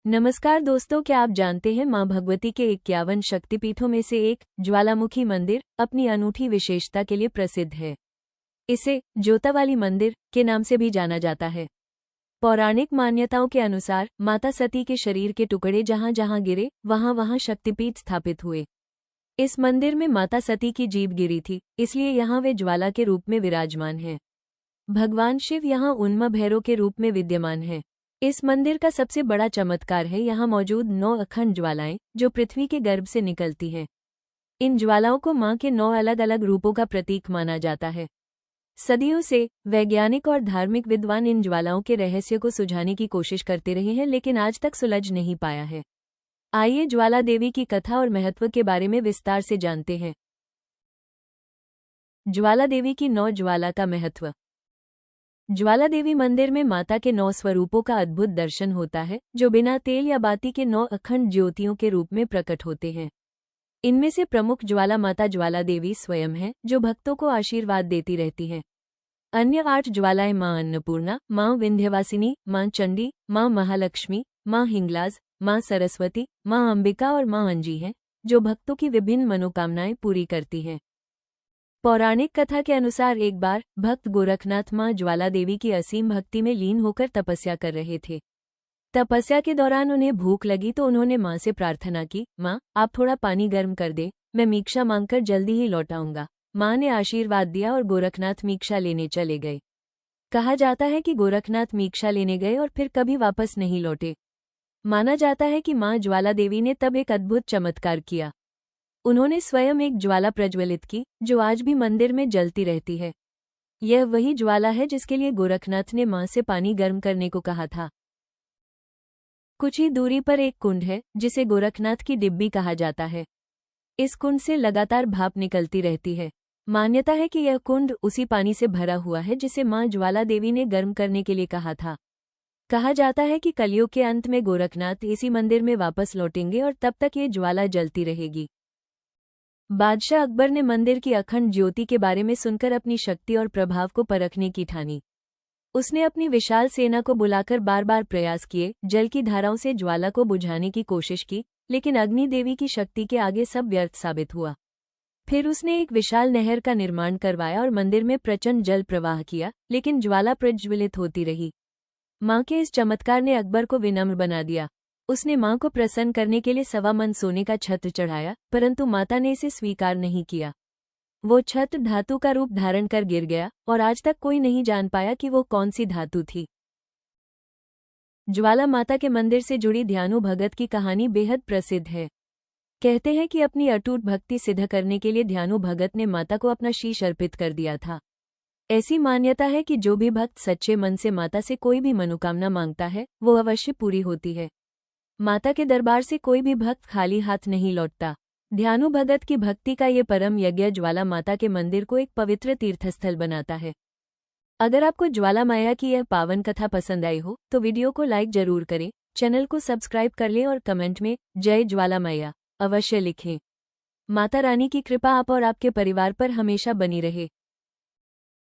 नमस्कार दोस्तों, क्या आप जानते हैं मां भगवती के 51 शक्तिपीठों में से एक ज्वालामुखी मंदिर अपनी अनूठी विशेषता के लिए प्रसिद्ध है। इसे जोतावाली मंदिर के नाम से भी जाना जाता है। पौराणिक मान्यताओं के अनुसार माता सती के शरीर के टुकड़े जहां जहां गिरे वहां वहां शक्तिपीठ स्थापित हुए। इस मंदिर में माता सती की जीभ गिरी थी, इसलिए यहाँ वे ज्वाला के रूप में विराजमान हैं। भगवान शिव यहाँ उन्मा भैरव के रूप में विद्यमान है। इस मंदिर का सबसे बड़ा चमत्कार है यहाँ मौजूद 9 अखंड ज्वालाएं जो पृथ्वी के गर्भ से निकलती हैं। इन ज्वालाओं को मां के 9 अलग अलग रूपों का प्रतीक माना जाता है। सदियों से वैज्ञानिक और धार्मिक विद्वान इन ज्वालाओं के रहस्य को सुझाने की कोशिश करते रहे हैं, लेकिन आज तक सुलझ नहीं पाया है। आइए ज्वाला देवी की कथा और महत्व के बारे में विस्तार से जानते हैं। ज्वाला देवी की 9 ज्वाला का महत्व। ज्वाला देवी मंदिर में माता के 9 स्वरूपों का अद्भुत दर्शन होता है, जो बिना तेल या बाती के 9 अखंड ज्योतियों के रूप में प्रकट होते हैं। इनमें से प्रमुख ज्वाला माता ज्वाला देवी स्वयं है, जो भक्तों को आशीर्वाद देती रहती है। अन्य 8 ज्वालाएं मां अन्नपूर्णा, मां विंध्यवासिनी, मां चंडी, मां महालक्ष्मी, मां हिंगलाज, मां सरस्वती, मां अंबिका और मां अंजी हैं, जो भक्तों की विभिन्न मनोकामनाएं पूरी करती हैं। पौराणिक कथा के अनुसार एक बार भक्त गोरखनाथ मां ज्वाला देवी की असीम भक्ति में लीन होकर तपस्या कर रहे थे। तपस्या के दौरान उन्हें भूख लगी तो उन्होंने मां से प्रार्थना की, मां आप थोड़ा पानी गर्म कर दे, मैं मीक्षा मांगकर जल्दी ही लौट आऊंगा। मां ने आशीर्वाद दिया और गोरखनाथ मीक्षा लेने चले गए। कहा जाता है कि गोरखनाथ मीक्षा लेने गए और फिर कभी वापस नहीं लौटे। माना जाता है कि मां ज्वाला देवी ने तब एक अद्भुत चमत्कार किया। उन्होंने स्वयं एक ज्वाला प्रज्वलित की, जो आज भी मंदिर में जलती रहती है। यह वही ज्वाला है जिसके लिए गोरखनाथ ने मां से पानी गर्म करने को कहा था। कुछ ही दूरी पर एक कुंड है, जिसे गोरखनाथ की डिब्बी कहा जाता है। इस कुंड से लगातार भाप निकलती रहती है। मान्यता है कि यह कुंड उसी पानी से भरा हुआ है जिसे मां ज्वाला देवी ने गर्म करने के लिए कहा था। कहा जाता है कि कलयुग के अंत में गोरखनाथ इसी मंदिर में वापस लौटेंगे और तब तक ये ज्वाला जलती रहेगी। बादशाह अकबर ने मंदिर की अखंड ज्योति के बारे में सुनकर अपनी शक्ति और प्रभाव को परखने की ठानी। उसने अपनी विशाल सेना को बुलाकर बार बार प्रयास किए, जल की धाराओं से ज्वाला को बुझाने की कोशिश की, लेकिन अग्नि देवी की शक्ति के आगे सब व्यर्थ साबित हुआ। फिर उसने एक विशाल नहर का निर्माण करवाया और मंदिर में प्रचंड जल प्रवाह किया, लेकिन ज्वाला प्रज्वलित होती रही। मां के इस चमत्कार ने अकबर को विनम्र बना दिया। उसने मां को प्रसन्न करने के लिए 1.25 मन सोने का छत्र चढ़ाया, परंतु माता ने इसे स्वीकार नहीं किया। वो छत्र धातु का रूप धारण कर गिर गया और आज तक कोई नहीं जान पाया कि वो कौन सी धातु थी। ज्वाला माता के मंदिर से जुड़ी ध्यानु भगत की कहानी बेहद प्रसिद्ध है। कहते हैं कि अपनी अटूट भक्ति सिद्ध करने के लिए ध्यानु भगत ने माता को अपना शीश अर्पित कर दिया था। ऐसी मान्यता है कि जो भी भक्त सच्चे मन से माता से कोई भी मनोकामना मांगता है, वो अवश्य पूरी होती है। माता के दरबार से कोई भी भक्त खाली हाथ नहीं लौटता। ध्यानु भगत की भक्ति का ये परम यज्ञ ज्वाला माता के मंदिर को एक पवित्र तीर्थस्थल बनाता है। अगर आपको ज्वाला मैया की यह पावन कथा पसंद आई हो तो वीडियो को लाइक जरूर करें, चैनल को सब्सक्राइब कर लें और कमेंट में जय ज्वाला मैया अवश्य लिखें। माता रानी की कृपा आप और आपके परिवार पर हमेशा बनी रहे।